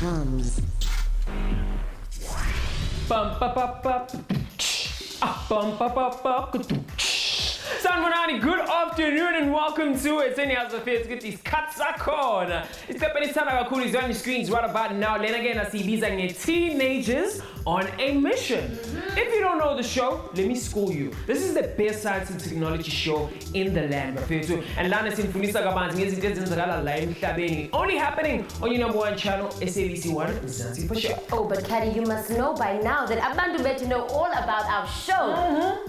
TOMz. Bum ba ba ba. Bum ba ba ba. Sanibonani, good afternoon and welcome to It's in House Affairs. Get these cuts corner. It's got many time cool is on your screens right about now. Then again, I see these are teenagers on a mission. If you don't know the show, let me school you. This is the best science and technology show in the land. And Lana Sinfonisa Gabanzi is only happening on your number one channel, SABC 1, Mzansi for sure. Oh, but Caddy, you must know by now that Abantu Bet to know all about our show.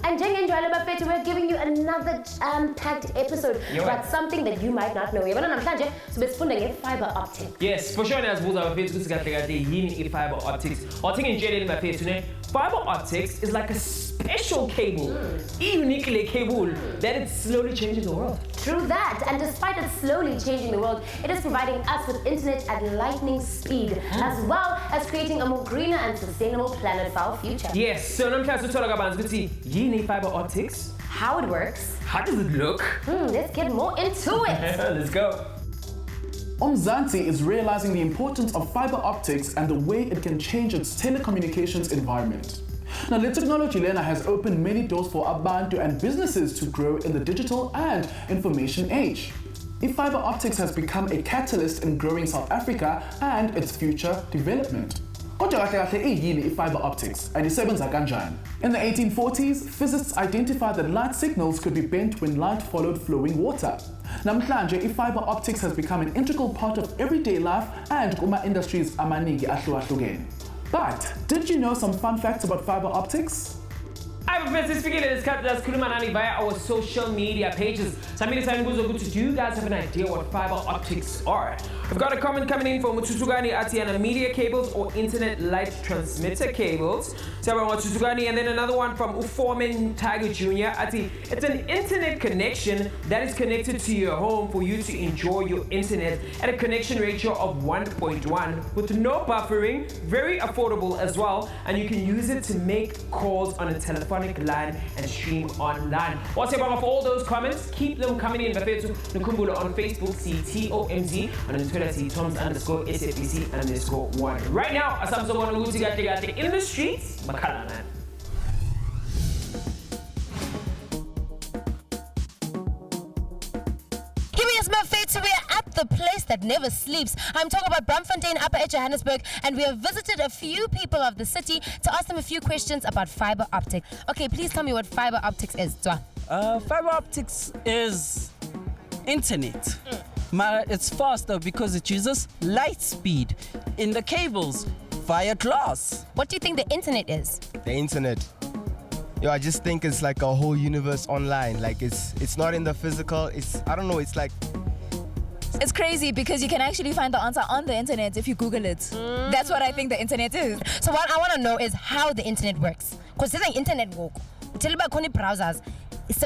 And Jeng and Joala Bafetu, we're giving you another jam-packed episode about something that you might not know. So we're funding fiber optic. Yes, for sure. As Buza Bafetu, fiber optics. Or taking Jalen Bafetu, fiber optics is like a special cable, uniquely cable, that it's slowly changing the world. True that, and despite it slowly changing the world, it is providing us with internet at lightning speed, as well as creating a more greener and sustainable planet for our future. Yes, so I'm trying to talk about fiber optics. How it works. How does it look? Let's get more into it. Let's go. Mzansi is realizing the importance of fiber optics and the way it can change its telecommunications environment. Now, the technology Lena has opened many doors for Abantu and businesses to grow in the digital and information age. Fiber optics has become a catalyst in growing South Africa and its future development. Fiber optics and isebenza kanjani? In the 1840s, physicists identified that light signals could be bent when light followed flowing water. Namhlanje, fiber optics has become an integral part of everyday life and kuma industries amaningi ahlukahlukene. But did you know some fun facts about fiber optics? I'm speaking in this cut that's Kulumanani via our social media pages. So I'm going to do you guys have an idea what fiber optics are? We've got a comment coming in from Mututugani Atiana media cables or internet light transmitter cables. So Mututugani, and then another one from Ufomen Tiger Jr. Ati. It's an internet connection that is connected to your home for you to enjoy your internet at a connection ratio of 1.1 with no buffering, very affordable as well, and you can use it to make calls on a telephonic line and stream online. What's your for all those comments? Keep them coming in. Nukumbula on Facebook, TOMz, and on Twitter, TOMz_SABC_1. Right now, as I'm so going to get in the streets, Makalanan. So we are at the place that never sleeps. I'm talking about Bramfontein, Upper at Johannesburg, and we have visited a few people of the city to ask them a few questions about fiber optic. Okay, please tell me what fiber optics is. Fiber optics is internet. It's faster because it uses light speed in the cables via glass. What do you think the internet is? The internet. I just think it's like a whole universe online. Like it's not in the physical. I don't know. It's like. It's crazy because you can actually find the answer on the internet if you Google it. That's what I think the internet is. So what I want to know is how the internet works. Because there's an internet work. Tell me about browsers. It's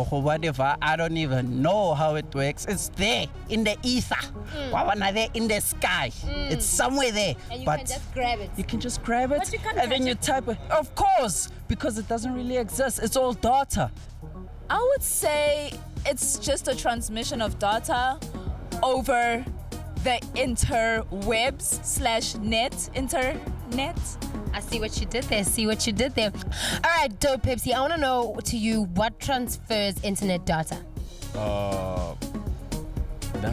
whatever, I don't even know how it works. It's there in the ether. There in the sky. It's somewhere there. And you but can just grab it. You can just grab it But you can't and then touch you it. type it. Of course, because it doesn't really exist. It's all data. I would say it's just a transmission of data over the interwebs/net. Internet. I see what you did there. All right, Dope Pepsi, I want to know to you what transfers internet data. That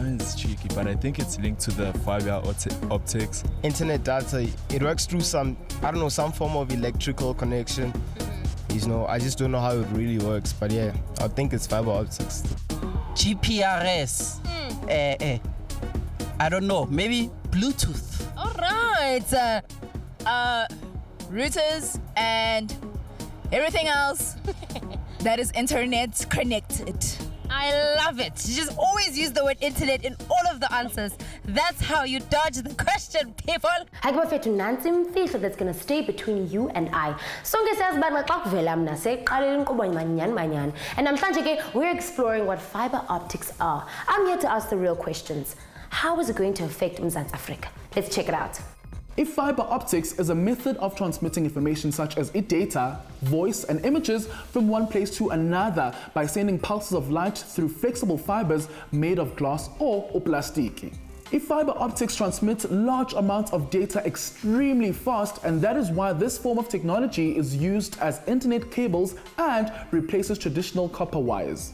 is tricky, but I think it's linked to the fiber optics. Internet data, it works through some form of electrical connection. I just don't know how it really works, but yeah, I think it's fiber optics. GPRS. I don't know, maybe Bluetooth. All right. Routers and everything else that is internet connected. I love it. You just always use the word internet in all of the answers. That's how you dodge the question, people. Hagbafethu nansi imfihlo that's going to stay between you and I. Sonke siyazibani xa kuvela mna seqalile inkqubo manyani. And namhlanje ke we're exploring what fiber optics are. I'm here to ask the real questions. How is it going to affect Mzansi Africa? Let's check it out. Fiber optics is a method of transmitting information such as data, voice, and images from one place to another by sending pulses of light through flexible fibers made of glass or plastiki. Fiber optics transmits large amounts of data extremely fast, and that is why this form of technology is used as internet cables and replaces traditional copper wires.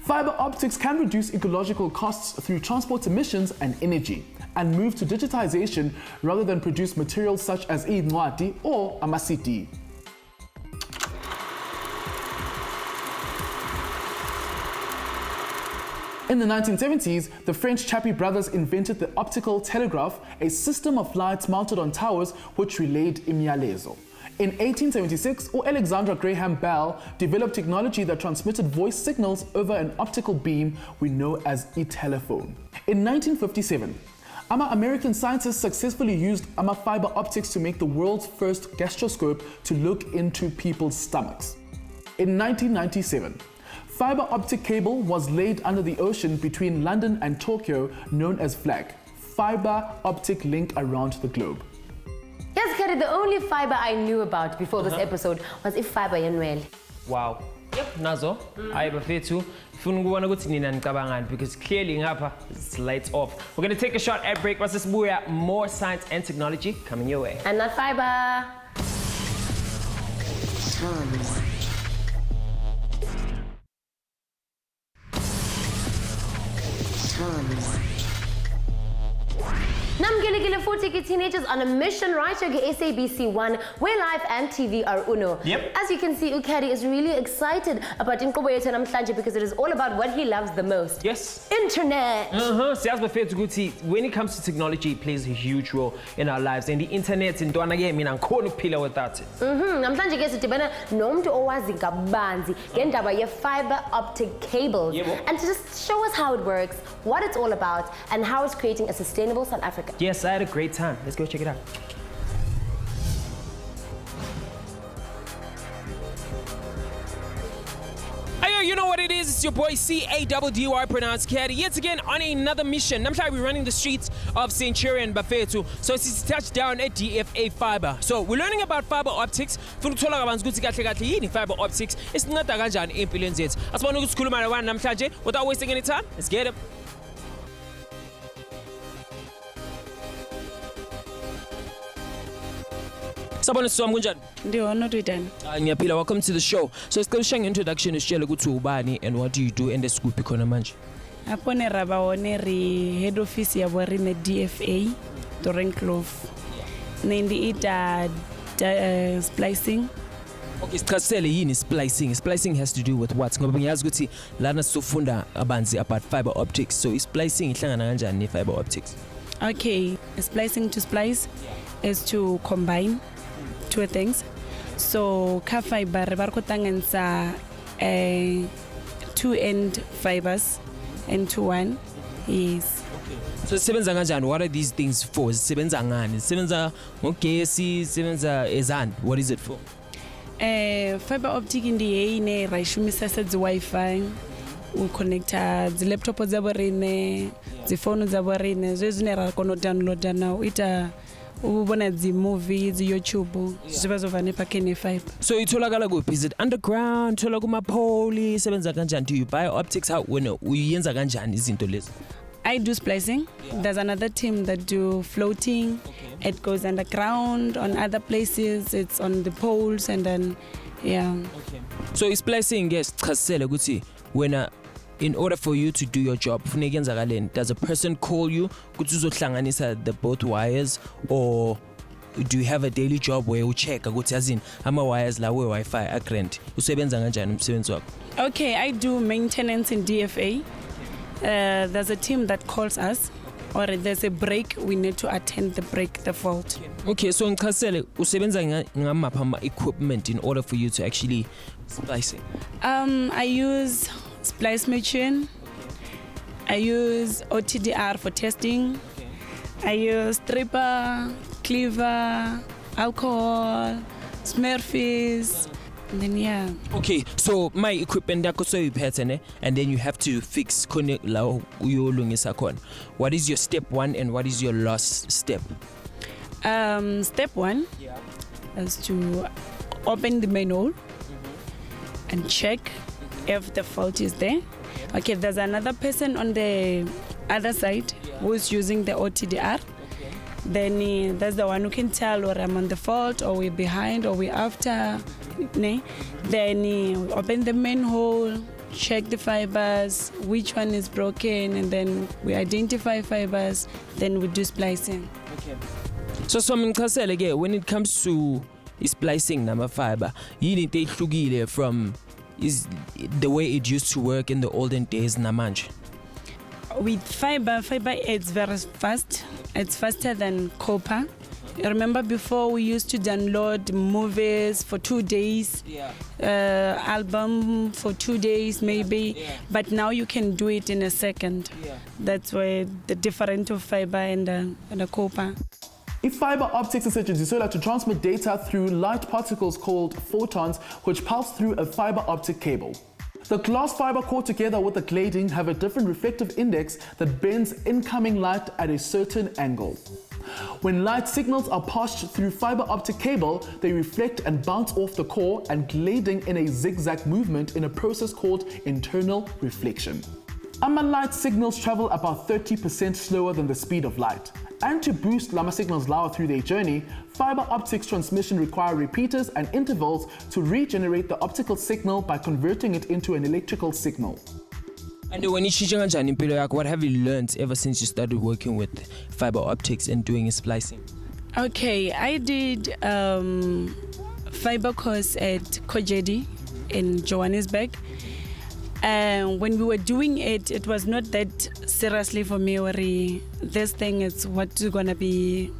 Fiber optics can reduce ecological costs through transport emissions and energy, and move to digitization rather than produce materials such as incwadi or ama-CD. In the 1970s, the French Chappie brothers invented the optical telegraph, a system of lights mounted on towers which relayed imiyalezo. In 1876, Alexander Graham Bell developed technology that transmitted voice signals over an optical beam we know as a telephone. In 1957, American scientists successfully used fiber optics to make the world's first gastroscope to look into people's stomachs. In 1997, fiber optic cable was laid under the ocean between London and Tokyo, known as FLAG, fiber optic link around the globe. Yes, Kari, the only fiber I knew about before this episode was fiber yenwele. Wow. Yep, nazo. I bafethu. Because clearly it's lights off. We're going to take a short ad break. What's this? More science and technology coming your way. And not fiber. Namgelegele futhi teenagers on a mission right here at SABC 1, where life and TV are uno. Yep. As you can see, Ukadi is really excited about Inkobo Yethu Namhlanje because it is all about what he loves the most. Yes. Internet. When it comes to technology, it plays a huge role in our lives. And the internet in Dwanage mina ngikhona ukuphila without it. Namhlanje ke sidibana nomuntu owazi kabanzi ngendaba ye fiber optic cables. And to just show us how it works, what it's all about, and how it's creating a sustainable South Africa. Yes, I had a great time. Let's go check it out. Ayo, you know what it is? It's your boy CADDY, pronounced Caddy, yet again on another mission. I'm sure we're running the streets of Centurion Bafetu. So it's touchdown at DFA Fiber. So we're learning about fiber optics. Fiber optics. It's not a ganjan in billions yet. As one who's cool man one namhlanje without wasting any time. Let's get it. Sabona Swam kunjani? Ndiwona utidani. Ngiyaphila, welcome to the show. So let's go share introduction usitshele ukuthi ubani and what do you do and esikuphi khona manje. Apone rabawone ri head office yabo ri ne DFA Dorenklof. Nendi ita splicing. Okay, sichasele yini splicing? Splicing has to do with what? Ngoba ngiyazi ukuthi lana sifunda abanzi about fiber optics. So splicing ihlangana kanjani ne fiber optics? Okay, splicing to splice is to combine two things. So ka fiber re barko tangensa two end fibers into one. Yes. Okay. So sebenza kanjani? What are these things for? Sebenza ngani? Sebenza ngogesi, sebenza ezani? What is it for? Fiber optic in the ine ra ishumisa se Wi-Fi. We connecta the laptop zabo rene, the phone zabo rene. So ezine ra kono download now. Ita ubona the movies, YouTube, zibazovane pakene fiber. So itholakala kuphi? Is it underground? Thola kuma pole? Sebenza kanjani? Do you buy optics? How uyenza kanjani izinto lezi? I do splicing. Yeah. There's another team that do floating. Okay. It goes underground on other places. It's on the poles and then, yeah. Okay. So splicing, yes, chasele ukuthi when in order for you to do your job, does a person call you ukuthi uzohlanganisa the both wires, or do you have a daily job where you check ukuthi azin ama wires la we Wi-Fi agrand usebenza kanjani umsebenzi wakho? Okay, I do maintenance in DFA. There's a team that calls us, or there's a break, we need to attend the break, the fault. Okay, so ngichasele usebenza ngamaphi ama equipment in order for you to actually splice it? I use splice machine. I use OTDR for testing. I use stripper, cleaver, alcohol, Smurfies. And then yeah. Okay, so my equipment so you pattern and then you have to fix la uyolungisa khona. What is your step 1 and what is your last step? Step 1 is to open the manual and check if the fault is there. Okay, there's another person on the other side who's using the OTDR. Then that's the one who can tell whether I'm on the fault or we're behind or we're after. Then open the manhole, check the fibers, which one is broken, and then we identify fibers, then we do splicing. Okay. So when it comes to splicing nama fiber, you need to take from is the way it used to work in the olden days namanje. With fiber it's very fast. It's faster than copper. I remember before we used to download movies for 2 days, album for 2 days maybe, but now you can do it in a second. That's why the difference of fiber and the copper. Fiber optics is used to transmit data through light particles called photons, which pass through a fiber optic cable. The glass fiber core together with the cladding have a different reflective index that bends incoming light at a certain angle. When light signals are passed through fiber optic cable, they reflect and bounce off the core and cladding in a zigzag movement in a process called internal reflection. Light signals travel about 30% slower than the speed of light. And to boost Lama signals lower through their journey, fiber optics transmission require repeaters and intervals to regenerate the optical signal by converting it into an electrical signal. And when you what have you learned ever since you started working with fiber optics and doing splicing? Okay, I did fiber course at Kojedi in Johannesburg. And when we were doing it, it was not that seriously for me, worry, this thing is what's gonna be,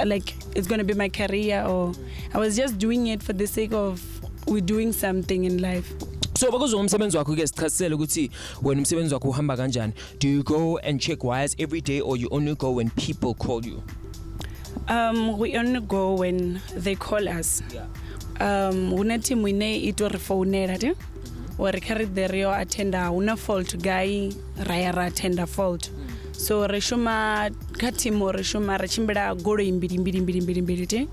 like, it's gonna be my career, or I was just doing it for the sake of we're doing something in life. So because umsebenzi wakho ke sichazisela ukuthi when umsebenzi wakho uhamba kanjani, do you go and check wires every day or you only go when people call you? We only go when they call us. Una team we ne ito re phonela or carry the real attender una fault guy raya attender fault. So reshuma katimo reshuma rachimbira goro imbiri te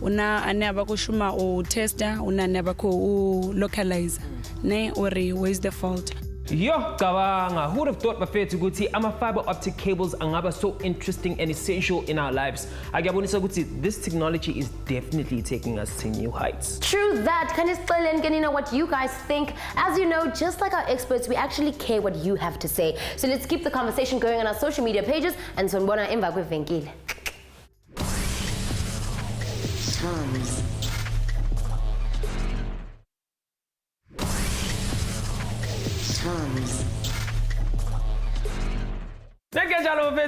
una anaba ko shuma o tester una anaba ko localize ne ori where's the fault. Yo, Kawanga, who would have thought fiber optic cables are so interesting and essential in our lives? This technology is definitely taking us to new heights. True that. Can you know what you guys think? As you know, just like our experts, we actually care what you have to say. So let's keep the conversation going on our social media pages. And so mbona imba kwe venkile. TOMz.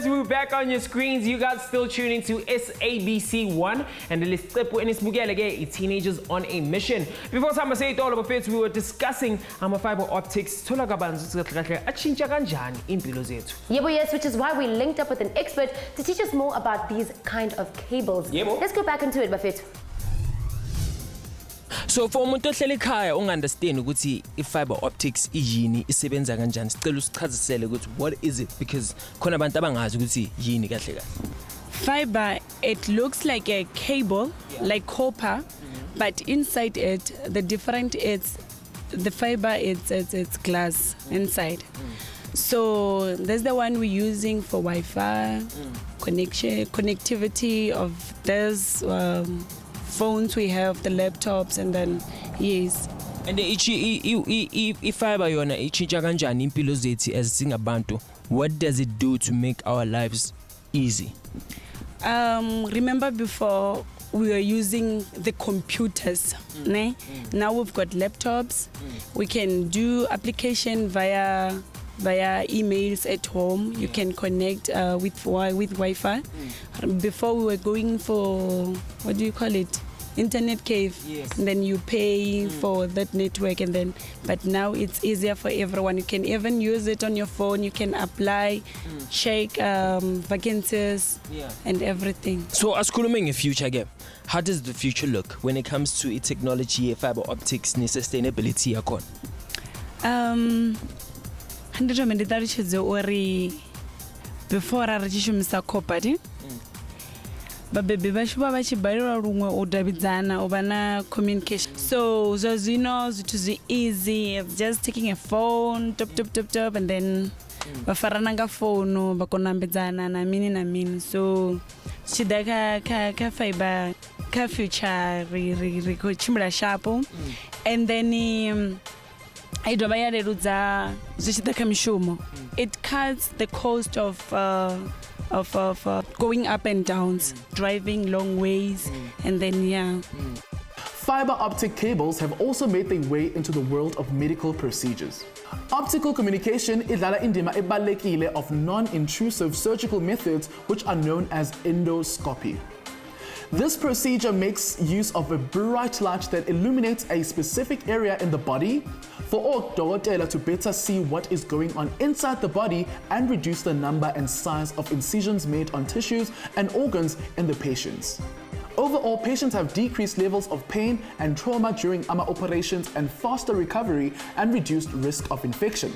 We're back on your screens. You guys still tuning to SABC 1 and the teenagers on a mission. Before time I say it all about it, we were discussing fiber optics. Yes, which is why we linked up with an expert to teach us more about these kind of cables. Let's go back into it, Buffett. So for umuntu ohleli ekhaya ungunderstand ukuthi fiber optics iyini isebenza kanjani sicela usichazisele ukuthi what is it, because khona abantu abangazi ukuthi yini kahle kahle. Fiber, it looks like a cable, like copper, but inside it the different is the fiber it's glass inside. So that's the one we're using for Wi-Fi connectivity of those phones we have, the laptops, and then yes. And fiber yona ichinja kanjani impilo zethu as singabantu? What does it do to make our lives easy? Remember before we were using the computers, ne? Now we've got laptops. We can do application via emails at home. You can connect with Wi-Fi. Before we were going for, what do you call it? Internet cave. Yes. And then you pay for that network, and then but now it's easier for everyone. You can even use it on your phone. You can apply, check vacancies, and everything. So as in future game, how does the future look when it comes to technology, fiber optics, and sustainability? Before I register copper, baby bashuba bachibalira rumwe udabidzana ubana communication. So it is easy. It's just taking a phone, tap, and then va farana nga phone va konambedzana na mini so shida ka fiber ka future ri ko chimbula sharpo and then I do ya leludza zwi ka mishumo. It cuts the cost of going up and downs, driving long ways, and then Fiber optic cables have also made their way into the world of medical procedures. Optical communication idlala indima ebalulekile of non-intrusive surgical methods which are known as endoscopy. This procedure makes use of a bright light that illuminates a specific area in the body for odokotela to better see what is going on inside the body and reduce the number and size of incisions made on tissues and organs in the patients. Overall, patients have decreased levels of pain and trauma during AMA operations and faster recovery and reduced risk of infection.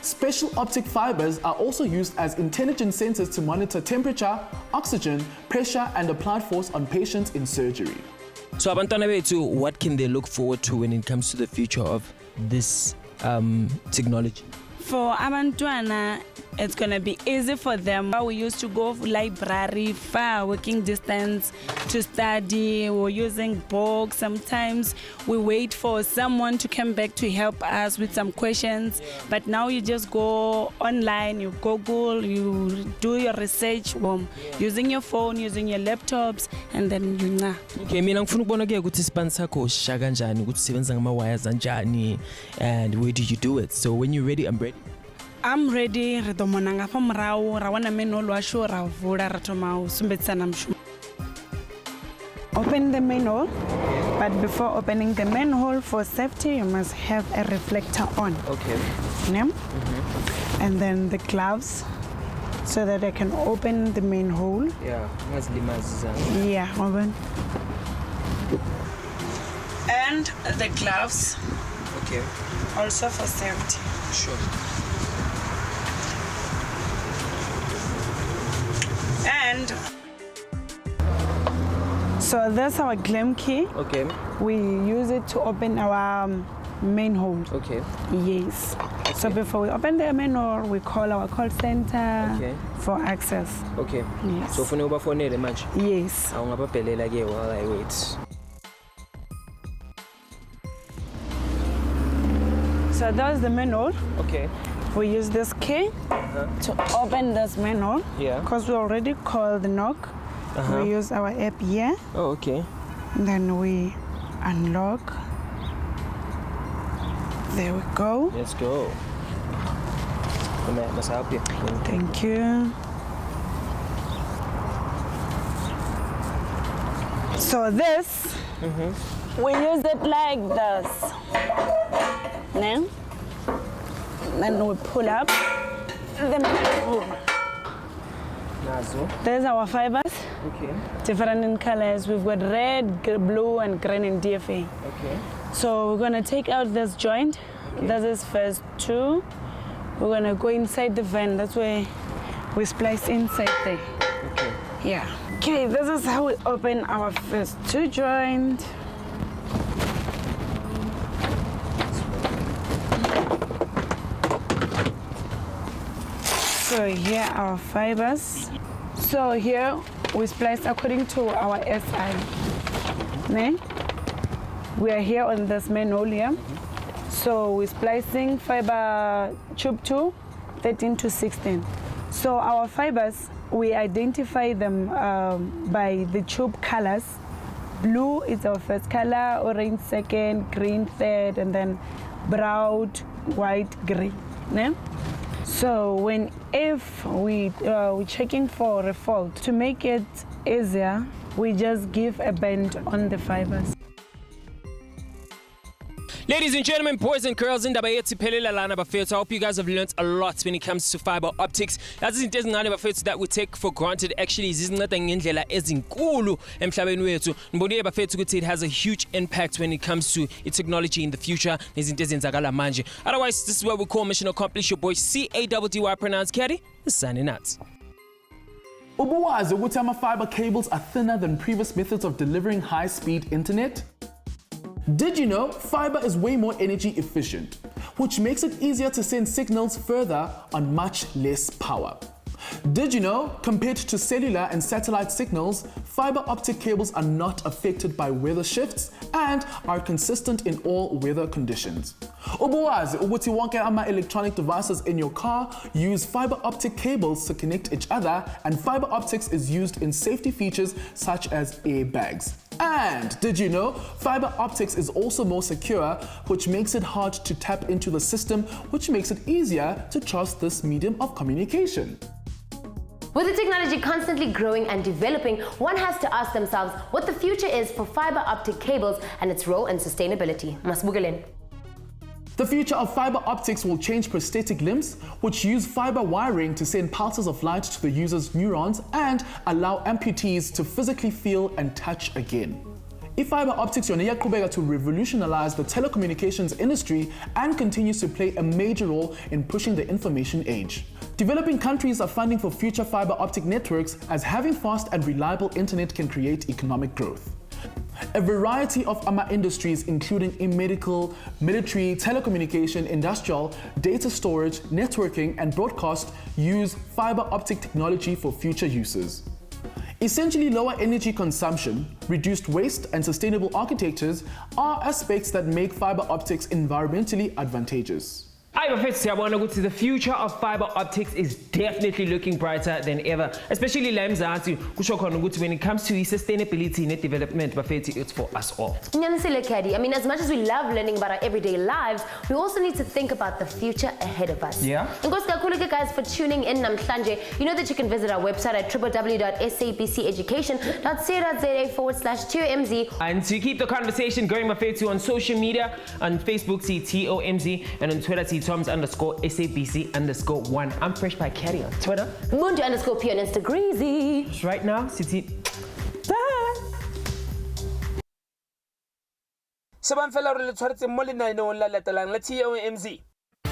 Special optic fibers are also used as intelligent sensors to monitor temperature, oxygen, pressure, and applied force on patients in surgery. So abantwana bethu, what can they look forward to when it comes to the future of this technology? For abantwana, it's gonna be easy for them. We used to go to library, far working distance to study. We're using books. Sometimes we wait for someone to come back to help us with some questions. But now you just go online, you Google, you do your research using your phone, using your laptops, and then you know. Okay, mina ngifuna ukubona ke ukuthi ispan sakho sisha kanjani, ukuthi sebenza ngama wires kanjani, and where do you do it? So when you're ready, I'm ready. I'm ready. Re domona nga fa mrao ra wana manhole wa sho ra vula ra thoma u sumbetsana mshumo. Open the manhole, but before opening the manhole, for safety you must have a reflector on. Okay. And then the gloves so that I can open the manhole. Yeah, Yeah, open. And the gloves. Okay. Also for safety. Sure. And so that's our glam key. Okay. We use it to open our manhole. Okay. Yes. So before we open the manhole, we call our call center for access. Okay. Yes. So for uba phone manje. Yes. Awungababhelela ke while I wait. So that's the manhole. Okay. We use this key to open this manhole. Yeah. Because we already called the knock. We use our app here. Oh, okay. And then we unlock. There we go. Let's go. Must help you. Thank you. So this, we use it like this. Then we pull up the manhole. There's our fibers. Okay. Different in colors. We've got red, blue, and green in DFA. Okay. So we're gonna take out this joint. This is first two. We're gonna go inside the van. That's where we splice inside there. Okay. Yeah. Okay, this is how we open our first two joint. So here are our fibers. So here we splice according to our SI. We are here on this manhole here. So we're splicing fiber tube 2, 13 to 16. So our fibers, we identify them by the tube colors. Blue is our first color, orange second, green third, and then brown, white, green. So if we're checking for a fault, to make it easier, we just give a bend on the fibers. Ladies and gentlemen, boys and girls, indaba yethu iphelela lana bafethu. I hope you guys have learned a lot when it comes to fiber optics. That's izinto ezincane bafethu that we take for granted. Actually, zizinceda ngendlela ezinkulu emhlabeni wethu. Ngibonile bafethu ukuthi it has a huge impact when it comes to technology in the future. Nezinto ezenzakala manje. Otherwise, this is what we call mission accomplished. Your boy CADDY pronounced Caddy is signing out. Ubuwazi ukuthi ama-fiber cables are thinner than previous methods of delivering high-speed internet? Did you know fiber is way more energy efficient, which makes it easier to send signals further on much less power? Did you know, compared to cellular and satellite signals, fiber optic cables are not affected by weather shifts and are consistent in all weather conditions? Ubuwazi ukuthi wonke ama-electronic devices in your car use fiber optic cables to connect each other, and fiber optics is used in safety features such as airbags. And did you know, fiber optics is also more secure, which makes it hard to tap into the system, which makes it easier to trust this medium of communication. With the technology constantly growing and developing, one has to ask themselves what the future is for fiber optic cables and its role in sustainability. Masbugalen. The future of fiber optics will change prosthetic limbs, which use fiber wiring to send pulses of light to the user's neurons and allow amputees to physically feel and touch again. Fiber optics yona to revolutionize the telecommunications industry and continues to play a major role in pushing the information age. Developing countries are funding for future fiber optic networks, as having fast and reliable internet can create economic growth. A variety of industries, including medical, military, telecommunication, industrial, data storage, networking, and broadcast, use fiber optic technology for future uses. Essentially, lower energy consumption, reduced waste, and sustainable architectures are aspects that make fiber optics environmentally advantageous. The future of fiber optics is definitely looking brighter than ever, especially when it comes to sustainability and development. It's for us all. I mean, as much as we love learning about our everyday lives, we also need to think about the future ahead of us. Yeah. And guys for tuning in namhlanje. You know that you can visit our website at www.sabceducation.co.za/TOMz. And to keep the conversation going, on social media, on Facebook, see TOMz, and on Twitter, see TOMz_SABC_1. I'm Fresh by Caddy on Twitter. Mundo_P on Instagram. Right now, City. Bye.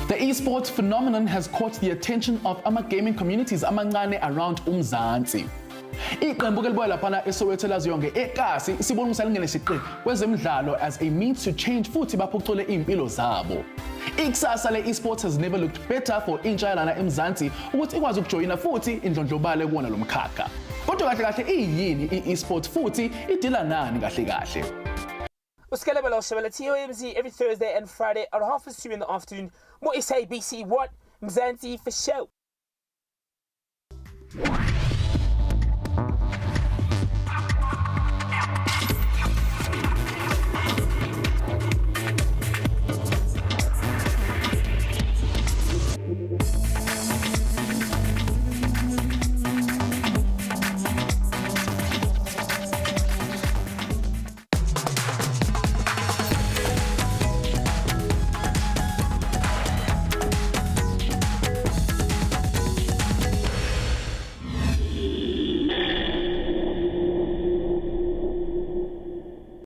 The esports phenomenon has caught the attention of gaming communities amangane around Umzansi. Iqembu kelibuya laphana eSoweto laziyonke ekasi sibona usalingene siqi kwezemidlalo as a means to change futhi baphucule impilo zabo. Ikusasa le-esports has never looked better for intsha lana eMzansi ukuthi ikwazi ukujoyina futhi indlondlobale kuwona lo mkhakha. Kodwa kahle kahle iyini i-esports futhi idila nani kahle kahle? Usikelebela ushebela TOMz every Thursday and Friday at 2:30 in the afternoon. More SABC what? Mzansi for show.